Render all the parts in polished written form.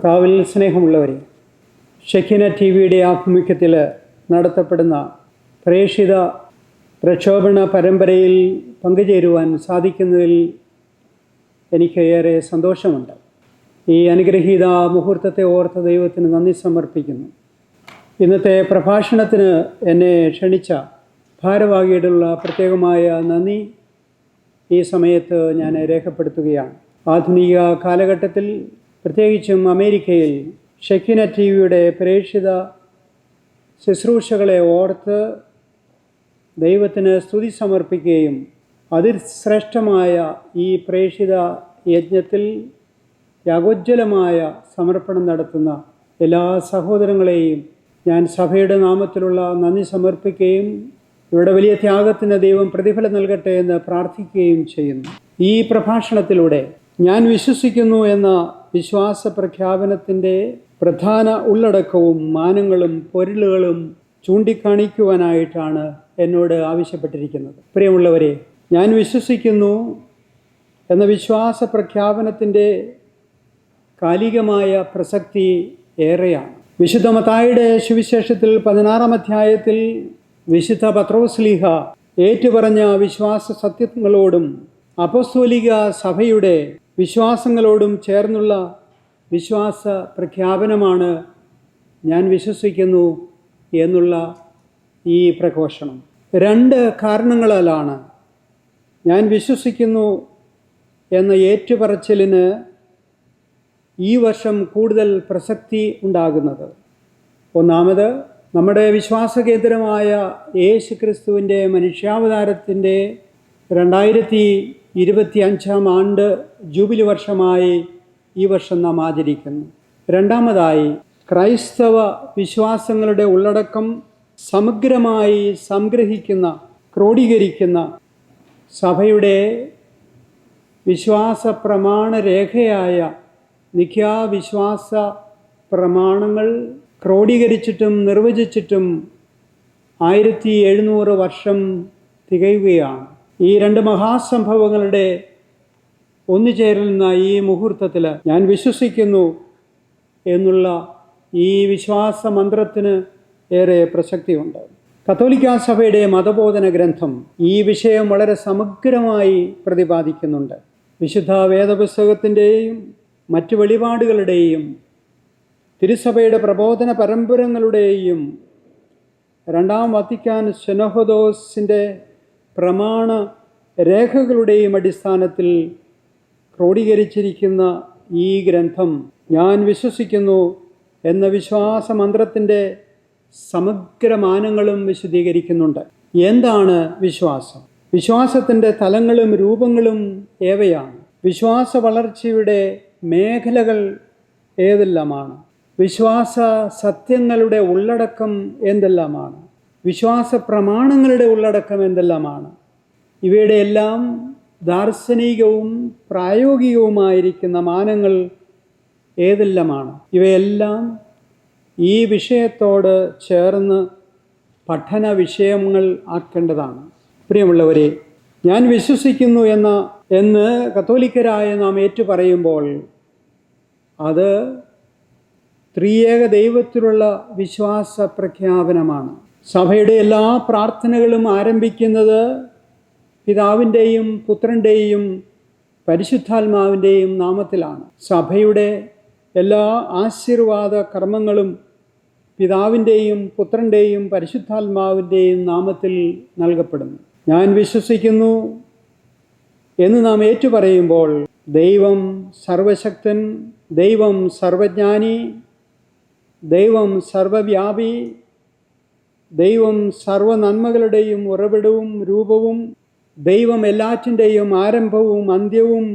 കർത്താവിൽ സ്നേഹമുള്ളവരെ, Shekinah T വിയുടെ ആഭിമുഖ്യത്തിൽ നടത്തപ്പെടുന്ന പ്രേക്ഷിത പ്രക്ഷോഭണ പരമ്പരയിൽ പങ്കുചേരുവാൻ സാധിക്കുന്നതിൽ എനിക്ക് ഏറെ സന്തോഷമുണ്ട്. ഈ അനുഗ്രഹീത മുഹൂർത്തത്തെ ഓർത്ത് ദൈവത്തിന് നന്ദി സമർപ്പിക്കുന്നു. ഇന്നത്തെ പ്രഭാഷണത്തിന് എന്നെ ക്ഷണിച്ച ഭാരവാഹിയോടുള്ള പ്രത്യേകമായ നന്ദി ഈ സമയത്ത് ഞാൻ രേഖപ്പെടുത്തുകയാണ്. ആധുനിക കാലഘട്ടത്തിൽ, പ്രത്യേകിച്ചും അമേരിക്കയിൽ, ഷെക്കിന ടി വിയുടെ പ്രേക്ഷിത ശുശ്രൂഷകളെ ഓർത്ത് ദൈവത്തിന് സ്തുതി സമർപ്പിക്കുകയും അതിശ്രേഷ്ഠമായ ഈ പ്രേക്ഷിത യജ്ഞത്തിൽ യാഗോജ്വലമായ സമർപ്പണം നടത്തുന്ന എല്ലാ സഹോദരങ്ങളെയും ഞാൻ സഭയുടെ നാമത്തിലുള്ള നന്ദി സമർപ്പിക്കുകയും ഇവിടെ വലിയ ത്യാഗത്തിന് ദൈവം പ്രതിഫലം നൽകട്ടെ എന്ന് പ്രാർത്ഥിക്കുകയും ചെയ്യുന്നു. ഈ പ്രഭാഷണത്തിലൂടെ ഞാൻ വിശ്വസിക്കുന്നു എന്ന വിശ്വാസ പ്രഖ്യാപനത്തിൻ്റെ പ്രധാന ഉള്ളടക്കവും മാനങ്ങളും പൊരുളുകളും ചൂണ്ടിക്കാണിക്കുവാനായിട്ടാണ് എന്നോട് ആവശ്യപ്പെട്ടിരിക്കുന്നത്. പ്രിയമുള്ളവരെ, ഞാൻ വിശ്വസിക്കുന്നു എന്ന വിശ്വാസ പ്രഖ്യാപനത്തിൻ്റെ കാലികമായ പ്രസക്തി ഏറെയാണ്. വിശുദ്ധ മത്തായിയുടെ സുവിശേഷത്തിൽ 16-ാം അധ്യായത്തിൽ വിശുദ്ധ പത്രോസ്ലീഹ ഏറ്റുപറഞ്ഞ വിശ്വാസ സത്യങ്ങളോടും അപ്പോസ്തോലിക സഭയുടെ വിശ്വാസങ്ങളോടും ചേർന്നുള്ള വിശ്വാസ പ്രഖ്യാപനമാണ് ഞാൻ വിശ്വസിക്കുന്നു എന്നുള്ള ഈ പ്രഘോഷണം. 2 കാരണങ്ങളാലാണ് ഞാൻ വിശ്വസിക്കുന്നു എന്ന ഏറ്റുപറച്ചിലിന് ഈ വർഷം കൂടുതൽ പ്രസക്തി ഉണ്ടാകുന്നത്. ഒന്നാമത്, നമ്മുടെ വിശ്വാസകേന്ദ്രമായ യേശു ക്രിസ്തുവിൻ്റെ മനുഷ്യാവതാരത്തിൻ്റെ 2025-ാം ആണ്ട് ജൂബിലി വർഷമായി ഈ വർഷം നാം ആചരിക്കുന്നു. രണ്ടാമതായി, ക്രൈസ്തവ വിശ്വാസങ്ങളുടെ ഉള്ളടക്കം സമഗ്രമായി സംഗ്രഹിക്കുന്ന, ക്രോഡീകരിക്കുന്ന സഭയുടെ വിശ്വാസ പ്രമാണ രേഖയായ നിഖ്യാവിശ്വാസ പ്രമാണങ്ങൾ ക്രോഡീകരിച്ചിട്ടും നിർവചിച്ചിട്ടും 1700 വർഷം തികയുകയാണ്. ഈ 2 മഹാസംഭവങ്ങളുടെ ഒന്നുചേരുന്ന ഈ മുഹൂർത്തത്തിൽ ഞാൻ വിശ്വസിക്കുന്നു എന്നുള്ള ഈ വിശ്വാസ മന്ത്രത്തിന് ഏറെ പ്രസക്തിയുണ്ട്. കത്തോലിക്കാ സഭയുടെ മതബോധന ഗ്രന്ഥം ഈ വിഷയം വളരെ സമഗ്രമായി പ്രതിപാദിക്കുന്നുണ്ട്. വിശുദ്ധ വേദപുസ്തകത്തിൻ്റെയും മറ്റ് വെളിപാടുകളുടെയും തിരുസഭയുടെ പ്രബോധന പരമ്പരങ്ങളുടെയും 2-ാം വത്തിക്കാൻ സിനോദോസിൻ്റെ പ്രമാണ രേഖകളുടെയും അടിസ്ഥാനത്തിൽ ക്രോഡീകരിച്ചിരിക്കുന്ന ഈ ഗ്രന്ഥം ഞാൻ വിശ്വസിക്കുന്നു എന്ന വിശ്വാസ മന്ത്രത്തിൻ്റെ സമഗ്രമാനങ്ങളും വിശദീകരിക്കുന്നുണ്ട്. എന്താണ് വിശ്വാസം? വിശ്വാസത്തിൻ്റെ തലങ്ങളും രൂപങ്ങളും ഏവയാണ്? വിശ്വാസ വളർച്ചയുടെ മേഖലകൾ ഏതെല്ലാമാണ്? വിശ്വാസ സത്യങ്ങളുടെ ഉള്ളടക്കം എന്തെല്ലാമാണ്? വിശ്വാസ പ്രമാണങ്ങളുടെ ഉള്ളടക്കം എന്തെല്ലാമാണ്? ഇവയുടെ എല്ലാം ദാർശനികവും പ്രായോഗികവുമായിരിക്കുന്ന മാനങ്ങൾ ഏതെല്ലാമാണ്? ഇവയെല്ലാം ഈ വിഷയത്തോട് ചേർന്ന് പഠന വിഷയങ്ങൾ ആക്കേണ്ടതാണ്. പ്രിയമുള്ളവരെ, ഞാൻ വിശ്വസിക്കുന്നു എന്ന് കത്തോലിക്കരായ നാം ഏറ്റുപറയുമ്പോൾ അത് ത്രിയേക ദൈവത്തിലുള്ള വിശ്വാസ പ്രഖ്യാപനമാണ്. സഭയുടെ എല്ലാ പ്രാർത്ഥനകളും ആരംഭിക്കുന്നത് പിതാവിൻ്റെയും പുത്രൻ്റെയും പരിശുദ്ധാത്മാവിൻ്റെയും നാമത്തിലാണ്. സഭയുടെ എല്ലാ ആശീർവാദ കർമ്മങ്ങളും പിതാവിൻ്റെയും പുത്രൻ്റെയും പരിശുദ്ധാത്മാവിൻ്റെയും നാമത്തിൽ നൽകപ്പെടുന്നു. ഞാൻ വിശ്വസിക്കുന്നു എന്ന് നാം ഏറ്റുപറയുമ്പോൾ ദൈവം സർവശക്തൻ, ദൈവം സർവജ്ഞാനി, ദൈവം സർവവ്യാപി, ദൈവം സർവനന്മകളുടെയും ഉറവിടവും രൂപവും, ദൈവം എല്ലാറ്റിൻ്റെയും ആരംഭവും അന്ത്യവും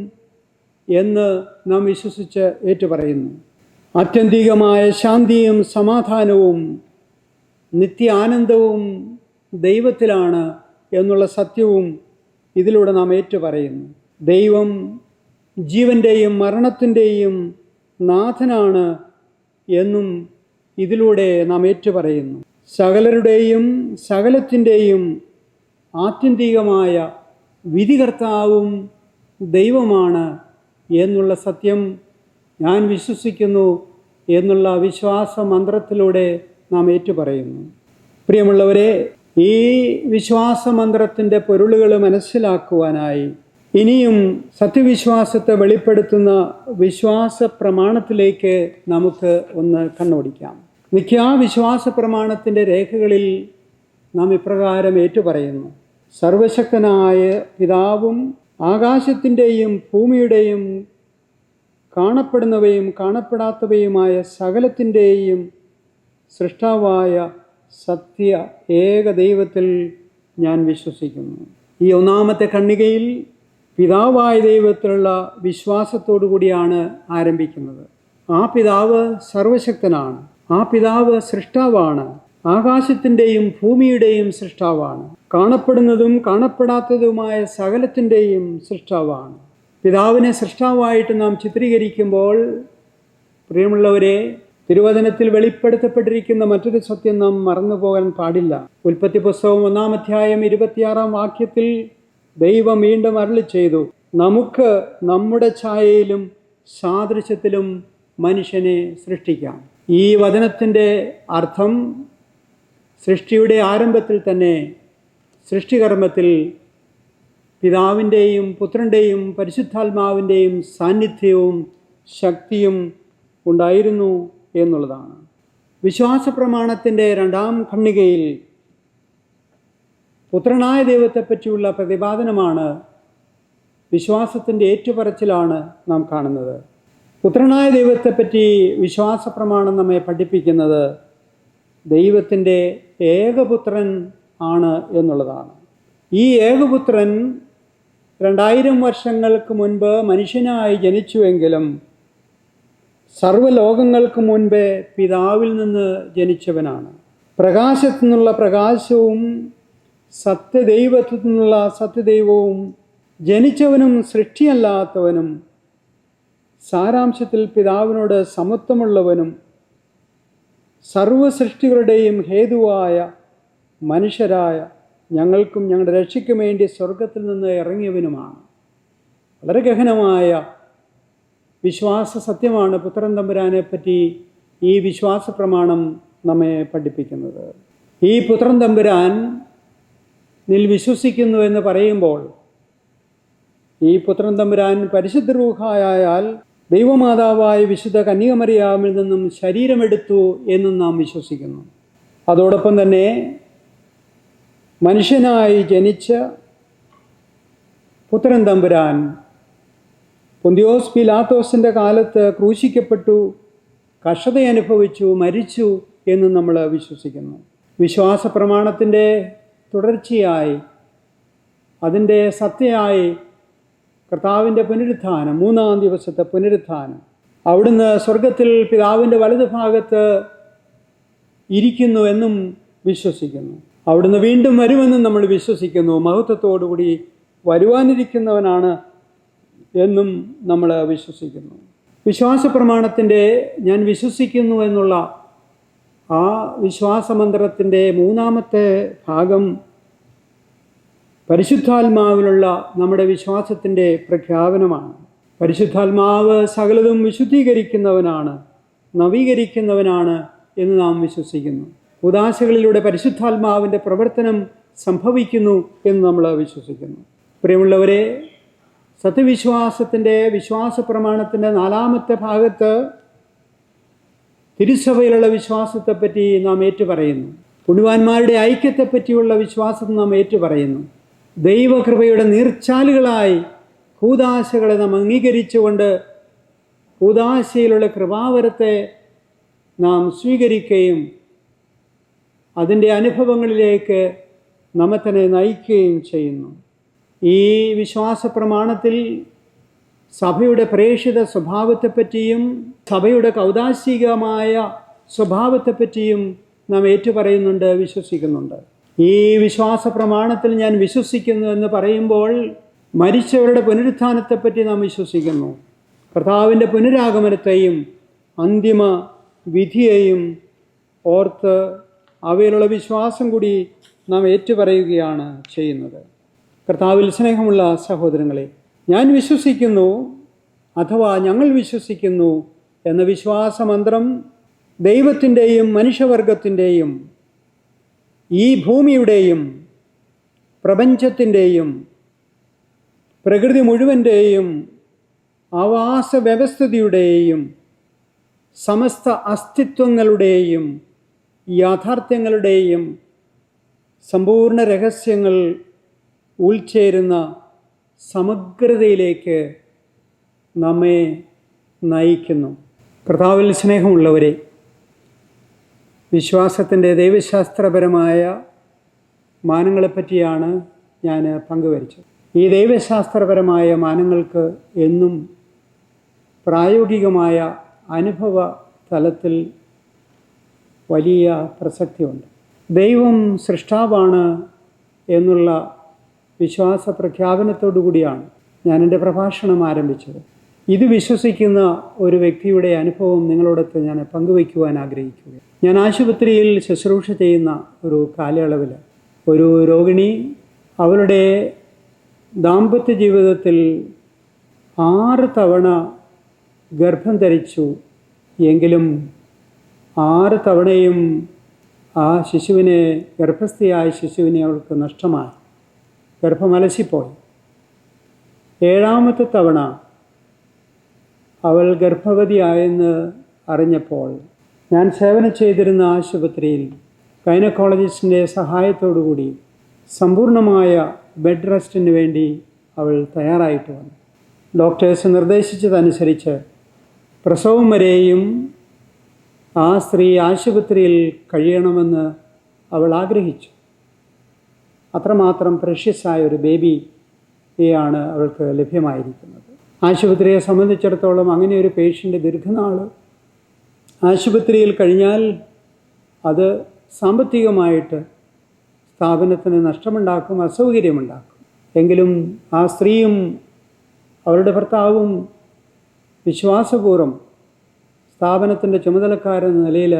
എന്ന് നാം വിശ്വസിച്ച് ഏറ്റുപറയുന്നു. ആത്യന്തികമായ ശാന്തിയും സമാധാനവും നിത്യാനന്ദവും ദൈവത്തിലാണ് എന്നുള്ള സത്യവും ഇതിലൂടെ നാം ഏറ്റുപറയുന്നു. ദൈവം ജീവൻ്റെയും മരണത്തിൻ്റെയും നാഥനാണ് എന്നും ഇതിലൂടെ നാം ഏറ്റുപറയുന്നു. സകലരുടെയും സകലത്തിൻ്റെയും ആത്യന്തികമായ വിധികർത്താവും ദൈവമാണ് എന്നുള്ള സത്യം ഞാൻ വിശ്വസിക്കുന്നു എന്നുള്ള വിശ്വാസ മന്ത്രത്തിലൂടെ നാം ഏറ്റുപറയുന്നു. പ്രിയമുള്ളവരെ, ഈ വിശ്വാസ മന്ത്രത്തിൻ്റെ പൊരുളുകൾ മനസ്സിലാക്കുവാനായി ഇനിയും സത്യവിശ്വാസത്തെ വെളിപ്പെടുത്തുന്ന വിശ്വാസ പ്രമാണത്തിലേക്ക് നമുക്ക് ഒന്ന് കണ്ണോടിക്കാം. നിഖ്യാവിശ്വാസ പ്രമാണത്തിൻ്റെ രേഖകളിൽ നാം ഇപ്രകാരം ഏറ്റുപറയുന്നു: സർവശക്തനായ പിതാവും ആകാശത്തിൻ്റെയും ഭൂമിയുടെയും കാണപ്പെടുന്നവയും കാണപ്പെടാത്തവയുമായ സകലത്തിൻ്റെയും സൃഷ്ടാവായ സത്യ ഏക ദൈവത്തിൽ ഞാൻ വിശ്വസിക്കുന്നു. ഈ ഒന്നാമത്തെ ഖണ്ഡികയിൽ പിതാവായ ദൈവത്തിലുള്ള വിശ്വാസത്തോടു കൂടിയാണ് ആരംഭിക്കുന്നത്. ആ പിതാവ് സർവശക്തനാണ്. ആ പിതാവ് സൃഷ്ടാവാണ്. ആകാശത്തിൻ്റെയും ഭൂമിയുടെയും സൃഷ്ടാവാണ്. കാണപ്പെടുന്നതും കാണപ്പെടാത്തതുമായ സകലത്തിൻ്റെയും സൃഷ്ടാവാണ്. പിതാവിനെ സൃഷ്ടാവായിട്ട് നാം ചിത്രീകരിക്കുമ്പോൾ, പ്രിയമുള്ളവരെ, തിരുവചനത്തിൽ വെളിപ്പെടുത്തപ്പെട്ടിരിക്കുന്ന മറ്റൊരു സത്യം നാം മറന്നു പോകാൻ പാടില്ല. ഉൽപ്പത്തി പുസ്തകം 1-ാം അധ്യായം 26-ാം വാക്യത്തിൽ ദൈവം വീണ്ടും അരുളി ചെയ്തു, നമുക്ക് നമ്മുടെ ഛായയിലും സാദൃശ്യത്തിലും മനുഷ്യനെ സൃഷ്ടിക്കാം. ഈ വചനത്തിൻ്റെ അർത്ഥം സൃഷ്ടിയുടെ ആരംഭത്തിൽ തന്നെ സൃഷ്ടികർമ്മത്തിൽ പിതാവിൻ്റെയും പുത്രൻ്റെയും പരിശുദ്ധാത്മാവിൻ്റെയും സാന്നിധ്യവും ശക്തിയും ഉണ്ടായിരുന്നു എന്നുള്ളതാണ്. വിശ്വാസ പ്രമാണത്തിൻ്റെ 2-ാം ഖണ്ഡികയിൽ പുത്രനായ ദൈവത്തെപ്പറ്റിയുള്ള പ്രതിപാദനമാണ്, വിശ്വാസത്തിൻ്റെ ഏറ്റുപറച്ചിലാണ് നാം കാണുന്നത്. പുത്രനായ ദൈവത്തെപ്പറ്റി വിശ്വാസ പ്രമാണം നമ്മെ പഠിപ്പിക്കുന്നത് ദൈവത്തിൻ്റെ ഏകപുത്രൻ ആണ് എന്നുള്ളതാണ്. ഈ ഏകപുത്രൻ 2000 വർഷങ്ങൾക്ക് മുൻപ് മനുഷ്യനായി ജനിച്ചുവെങ്കിലും സർവ്വലോകങ്ങൾക്ക് മുൻപേ പിതാവിൽ നിന്ന് ജനിച്ചവനാണ്. പ്രകാശത്തു നിന്നുള്ള പ്രകാശവും സത്യദൈവത്വത്തിൽ നിന്നുള്ള സത്യദൈവവും, ജനിച്ചവനും സൃഷ്ടിയല്ലാത്തവനും, സാരാംശത്തിൽ പിതാവിനോട് സമത്വമുള്ളവനും, സർവ്വ സൃഷ്ടികളുടെയും ഹേതുവായ മനുഷ്യരായ ഞങ്ങൾക്കും ഞങ്ങളുടെ രക്ഷയ്ക്കും വേണ്ടി സ്വർഗത്തിൽ നിന്ന് ഇറങ്ങിയവനുമാണ്. വളരെ ഗഹനമായ വിശ്വാസ സത്യമാണ് പുത്രൻ തമ്പുരാനെ പറ്റി ഈ വിശ്വാസ പ്രമാണം നമ്മെ പഠിപ്പിക്കുന്നത്. ഈ പുത്രൻ തമ്പുരാൻ നിൽ വിശ്വസിക്കുന്നു എന്ന് പറയുമ്പോൾ, ഈ പുത്രൻ തമ്പുരാൻ പരിശുദ്ധ റൂഹായാൽ ദൈവമാതാവായ വിശുദ്ധ കന്യകമറിയാമിൽ നിന്നും ശരീരമെടുത്തു എന്നും നാം വിശ്വസിക്കുന്നു. അതോടൊപ്പം തന്നെ മനുഷ്യനായി ജനിച്ച പുത്രൻ തമ്പുരാൻ പൊന്തിയോസ് പീലാത്തോസിൻ്റെ കാലത്ത് ക്രൂശിക്കപ്പെട്ടു, കഷ്ടത അനുഭവിച്ചു, മരിച്ചു എന്നും നമ്മൾ വിശ്വസിക്കുന്നു. വിശ്വാസ പ്രമാണത്തിൻ്റെ തുടർച്ചയായി, അതിൻ്റെ സത്യമായി കർത്താവിൻ്റെ പുനരുത്ഥാനം, 3-ാം ദിവസത്തെ പുനരുത്ഥാനം, അവിടുന്ന് സ്വർഗത്തിൽ പിതാവിൻ്റെ വലതുഭാഗത്ത് ഇരിക്കുന്നു എന്നും വിശ്വസിക്കുന്നു. അവിടുന്ന് വീണ്ടും വരുമെന്നും നമ്മൾ വിശ്വസിക്കുന്നു. മഹത്വത്തോടുകൂടി വരുവാനിരിക്കുന്നവനാണ് എന്നും നമ്മൾ വിശ്വസിക്കുന്നു. വിശ്വാസ പ്രമാണത്തിൻ്റെ ഞാൻ വിശ്വസിക്കുന്നു എന്നുള്ള ആ വിശ്വാസമന്ത്രത്തിൻ്റെ 3-ാമത്തെ ഭാഗം പരിശുദ്ധാത്മാവിലുള്ള നമ്മുടെ വിശ്വാസത്തിൻ്റെ പ്രഖ്യാപനമാണ്. പരിശുദ്ധാത്മാവ് സകലതും വിശുദ്ധീകരിക്കുന്നവനാണ്, നവീകരിക്കുന്നവനാണ് എന്ന് നാം വിശ്വസിക്കുന്നു. ഉദാശകളിലൂടെ പരിശുദ്ധാത്മാവിൻ്റെ പ്രവർത്തനം സംഭവിക്കുന്നു എന്ന് നമ്മൾ വിശ്വസിക്കുന്നു. പ്രിയമുള്ളവരെ, സത്യവിശ്വാസത്തിൻ്റെ വിശ്വാസ പ്രമാണത്തിൻ്റെ 4-ാമത്തെ ഭാഗത്ത് തിരുസഭയിലുള്ള വിശ്വാസത്തെപ്പറ്റി നാം ഏറ്റുപറയുന്നു. പുണ്യവാന്മാരുടെ ഐക്യത്തെപ്പറ്റിയുള്ള വിശ്വാസം നാം ഏറ്റുപറയുന്നു. ദൈവകൃപയുടെ നീർച്ചാലുകളായി കൂദാശകളെ നാം അംഗീകരിച്ചുകൊണ്ട് കൂദാശയിലുള്ള കൃപാവരത്തെ നാം സ്വീകരിക്കുകയും അതിൻ്റെ അനുഭവങ്ങളിലേക്ക് നമ്മെ തന്നെ നയിക്കുകയും ചെയ്യുന്നു. ഈ വിശ്വാസ പ്രമാണത്തിൽ സഭയുടെ പ്രേക്ഷിത സ്വഭാവത്തെപ്പറ്റിയും സഭയുടെ കൗദാശികമായ സ്വഭാവത്തെപ്പറ്റിയും നാം ഏറ്റുപറയുന്നുണ്ട്, വിശ്വസിക്കുന്നുണ്ട്. ഈ വിശ്വാസ പ്രമാണത്തിൽ ഞാൻ വിശ്വസിക്കുന്നു എന്ന് പറയുമ്പോൾ മരിച്ചവരുടെ പുനരുത്ഥാനത്തെപ്പറ്റി നാം വിശ്വസിക്കുന്നു. കർത്താവിൻ്റെ പുനരാഗമനത്തെയും അന്തിമ വിധിയെയും ഓർത്ത് അവയിലുള്ള വിശ്വാസം കൂടി നാം ഏറ്റുപറയുകയാണ് ചെയ്യുന്നത്. കർത്താവിൽ സ്നേഹമുള്ള സഹോദരങ്ങളെ, ഞാൻ വിശ്വസിക്കുന്നു, അഥവാ ഞങ്ങൾ വിശ്വസിക്കുന്നു എന്ന വിശ്വാസമന്ത്രം ദൈവത്തിൻ്റെയും മനുഷ്യവർഗത്തിൻ്റെയും ഈ ഭൂമിയുടെയും പ്രപഞ്ചത്തിൻ്റെയും പ്രകൃതി മുഴുവൻ്റെയും ആവാസ വ്യവസ്ഥിതിയുടെയും സമസ്ത അസ്തിത്വങ്ങളുടെയും യാഥാർത്ഥ്യങ്ങളുടെയും സമ്പൂർണ്ണ രഹസ്യങ്ങൾ ഉൾച്ചേരുന്ന സമഗ്രതയിലേക്ക് നമ്മെ നയിക്കുന്നു. കർത്താവിൽ സ്നേഹമുള്ളവരെ, വിശ്വാസത്തിൻ്റെ ദൈവശാസ്ത്രപരമായ മാനങ്ങളെപ്പറ്റിയാണ് ഞാൻ പങ്കുവച്ചത്. ഈ ദൈവശാസ്ത്രപരമായ മാനങ്ങൾക്ക് എന്നും പ്രായോഗികമായ അനുഭവ തലത്തിൽ വലിയ പ്രസക്തിയുണ്ട്. ദൈവം സൃഷ്ടാവാണ് എന്നുള്ള വിശ്വാസ പ്രഖ്യാപനത്തോടു കൂടിയാണ് ഞാൻ എൻ്റെ പ്രഭാഷണം ആരംഭിച്ചത്. ഇത് വിശ്വസിക്കുന്ന ഒരു വ്യക്തിയുടെ അനുഭവം നിങ്ങളോടൊത്ത് ഞാൻ പങ്കുവയ്ക്കുവാൻ ആഗ്രഹിക്കുകയാണ്. ഞാൻ ആശുപത്രിയിൽ ശുശ്രൂഷ ചെയ്യുന്ന ഒരു കാലയളവിൽ ഒരു രോഗിണി അവളുടെ ദാമ്പത്യ ജീവിതത്തിൽ 6 തവണ ഗർഭം ധരിച്ചു. എങ്കിലും 6 തവണയും ആ ശിശുവിനെ, ഗർഭസ്ഥയായ ശിശുവിനെ അവൾക്ക് നഷ്ടമായി. ഗർഭം അലസിപ്പോയി. 7ാമത്തെ തവണ അവൾ ഗർഭവതിയായെന്ന് അറിഞ്ഞപ്പോൾ ഞാൻ സേവനം ചെയ്തിരുന്ന ആശുപത്രിയിൽ ഗൈനക്കോളജിസ്റ്റിൻ്റെ സഹായത്തോടുകൂടി സമ്പൂർണമായ ബെഡ് റെസ്റ്റിന് വേണ്ടി അവൾ തയ്യാറായിട്ട് വന്നു. ഡോക്ടേഴ്സ് നിർദ്ദേശിച്ചതനുസരിച്ച് പ്രസവം വരെയും ആ സ്ത്രീ ആശുപത്രിയിൽ കഴിയണമെന്ന് അവൾ ആഗ്രഹിച്ചു. അത്രമാത്രം പ്രഷ്യസായ ഒരു ബേബിയെയാണ് അവൾക്ക് ലഭ്യമായിരിക്കുന്നത്. ആശുപത്രിയെ സംബന്ധിച്ചിടത്തോളം അങ്ങനെ ഒരു പേഷ്യൻ്റ് ദീർഘനാൾ ആശുപത്രിയിൽ കഴിഞ്ഞാൽ അത് സാമ്പത്തികമായിട്ട് സ്ഥാപനത്തിന് നഷ്ടമുണ്ടാക്കും, അസൗകര്യമുണ്ടാക്കും. എങ്കിലും ആ സ്ത്രീയും അവരുടെ ഭർത്താവും വിശ്വാസപൂർവ്വം സ്ഥാപനത്തിൻ്റെ ചുമതലക്കാരെന്ന നിലയിൽ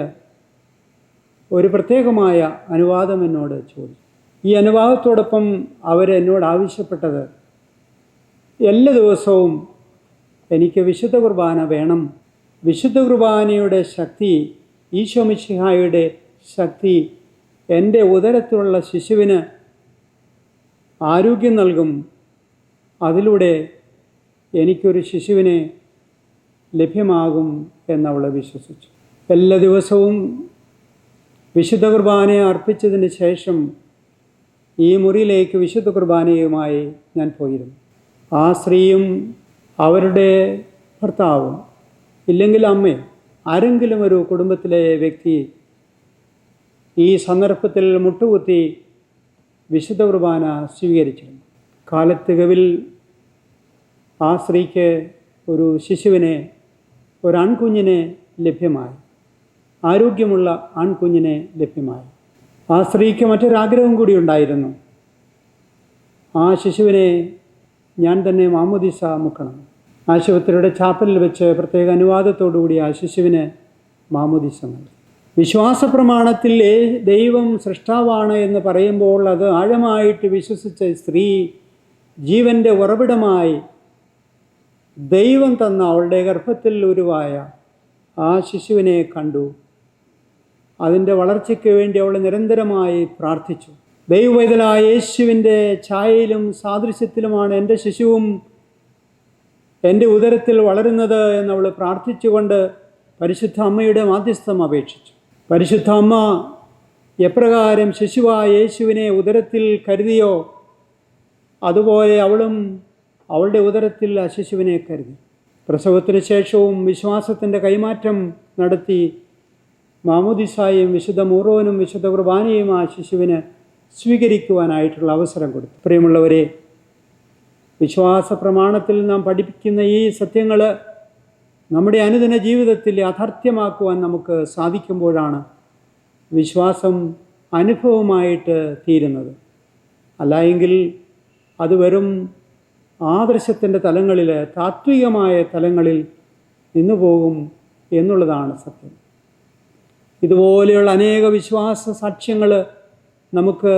ഒരു പ്രത്യേകമായ അനുവാദം എന്നോട് ചോദിച്ചു. ഈ അനുവാദത്തോടൊപ്പം അവരെന്നോട് ആവശ്യപ്പെട്ടത് എല്ലാ ദിവസവും എനിക്ക് വിശുദ്ധ കുർബാന വേണം. വിശുദ്ധ കുർബാനയുടെ ശക്തി, ഈശോ മിശിഹായുടെ ശക്തി എൻ്റെ ഉദരത്തിലുള്ള ശിശുവിന് ആരോഗ്യം നൽകും. അതിലൂടെ എനിക്കൊരു ശിശുവിനെ ലഭ്യമാകും എന്നവൾ വിശ്വസിച്ചു. എല്ലാ ദിവസവും വിശുദ്ധ കുർബാനയെ അർപ്പിച്ചതിന് ശേഷം ഈ മുറിയിലേക്ക് വിശുദ്ധ കുർബാനയുമായി ഞാൻ പോയിരുന്നു. ആ സ്ത്രീയും അവരുടെ ഭർത്താവും, ഇല്ലെങ്കിൽ അമ്മയും, ആരെങ്കിലും ഒരു കുടുംബത്തിലെ വ്യക്തി ഈ സന്ദർഭത്തിൽ മുട്ടുകുത്തി വിശുദ്ധ കുർബാന സ്വീകരിച്ചിരുന്നു. കാലത്തികവിൽ ആ സ്ത്രീക്ക് ഒരു ശിശുവിനെ, ഒരു ആൺകുഞ്ഞിനെ ലഭ്യമായി. ആരോഗ്യമുള്ള ആൺകുഞ്ഞിനെ ലഭ്യമായി. ആ സ്ത്രീക്ക് മറ്റൊരാഗ്രഹം കൂടി ഉണ്ടായിരുന്നു. ആ ശിശുവിനെ ഞാൻ തന്നെ മാമോദീസ മുക്കണം. ആശുപത്രിയുടെ ചാപ്പലിൽ വെച്ച് പ്രത്യേക അനുവാദത്തോടുകൂടി ആ ശിശുവിന് മാമോദീസ നൽകി. വിശ്വാസ പ്രമാണത്തിൽ ദൈവം സൃഷ്ടാവാണ് എന്ന് പറയുമ്പോൾ അത് ആഴമായിട്ട് വിശ്വസിച്ച സ്ത്രീ ജീവൻ്റെ ഉറവിടമായി ദൈവം തന്ന അവളുടെ ഗർഭത്തിൽ ഉരുവായ ആ ശിശുവിനെ കണ്ടു. അതിൻ്റെ വളർച്ചയ്ക്ക് വേണ്ടി അവൾ നിരന്തരമായി പ്രാർത്ഥിച്ചു. ദൈവവൈതലായ യേശുവിൻ്റെ ഛായയിലും സാദൃശ്യത്തിലുമാണ് എൻ്റെ ശിശുവും എൻ്റെ ഉദരത്തിൽ വളരുന്നത് എന്നവൾ പ്രാർത്ഥിച്ചുകൊണ്ട് പരിശുദ്ധ അമ്മയുടെ മാധ്യസ്ഥം അപേക്ഷിച്ചു. പരിശുദ്ധ അമ്മ എപ്രകാരം ശിശുവായ യേശുവിനെ ഉദരത്തിൽ കരുതിയോ അതുപോലെ അവളും അവളുടെ ഉദരത്തിൽ ആ ശിശുവിനെ കരുതി. പ്രസവത്തിന് ശേഷവും വിശ്വാസത്തിൻ്റെ കൈമാറ്റം നടത്തി മാമോദിസായും വിശുദ്ധ മൂറോനും വിശുദ്ധ കുർബാനയും ആ ശിശുവിന് സ്വീകരിക്കുവാനായിട്ടുള്ള അവസരം കൊടുത്തു. പ്രിയമുള്ളവരെ, വിശ്വാസ പ്രമാണത്തിൽ നാം പഠിപ്പിക്കുന്ന ഈ സത്യങ്ങൾ നമ്മുടെ അനുദിന ജീവിതത്തിൽ യാഥാർത്ഥ്യമാക്കുവാൻ നമുക്ക് സാധിക്കുമ്പോഴാണ് വിശ്വാസം അനുഭവമായിട്ട് തീരുന്നത്. അല്ലായെങ്കിൽ അത് വെറും ആദർശത്തിൻ്റെ തലങ്ങളിൽ, താത്വികമായ തലങ്ങളിൽ നിന്നുപോകും എന്നുള്ളതാണ് സത്യം. ഇതുപോലെയുള്ള അനേക വിശ്വാസ സാക്ഷ്യങ്ങൾ നമുക്ക്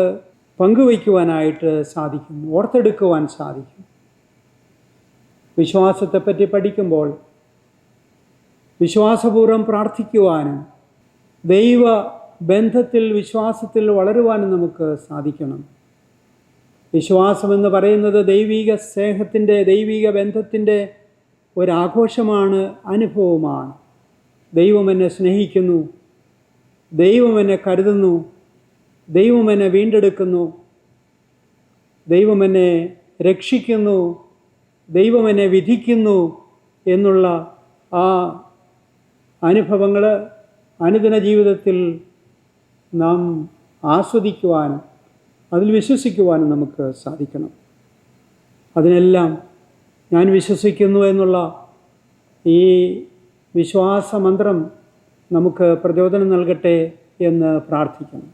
പങ്കുവയ്ക്കുവാനായിട്ട് സാധിക്കും, ഓർത്തെടുക്കുവാൻ സാധിക്കും. വിശ്വാസത്തെപ്പറ്റി പഠിക്കുമ്പോൾ വിശ്വാസപൂർവ്വം പ്രാർത്ഥിക്കുവാനും ദൈവ ബന്ധത്തിൽ വിശ്വാസത്തിൽ വളരുവാനും നമുക്ക് സാധിക്കണം. വിശ്വാസമെന്ന് പറയുന്നത് ദൈവിക സ്നേഹത്തിൻ്റെ, ദൈവിക ബന്ധത്തിൻ്റെ ഒരാഘോഷമാണ്, അനുഭവമാണ്. ദൈവം എന്നെ സ്നേഹിക്കുന്നു, ദൈവം എന്നെ കരുതുന്നു, ദൈവം എന്നെ വീണ്ടെടുക്കുന്നു, ദൈവം എന്നെ രക്ഷിക്കുന്നു, ദൈവം എന്നെ വിധിക്കുന്നു എന്നുള്ള ആ അനുഭവങ്ങൾ അനുദിന ജീവിതത്തിൽ നാം ആസ്വദിക്കുവാനും അതിൽ വിശ്വസിക്കുവാനും നമുക്ക് സാധിക്കണം. അതിനെല്ലാം ഞാൻ വിശ്വസിക്കുന്നു എന്നുള്ള ഈ വിശ്വാസമന്ത്രം നമുക്ക് പ്രചോദനം നൽകട്ടെ എന്ന് പ്രാർത്ഥിക്കണം.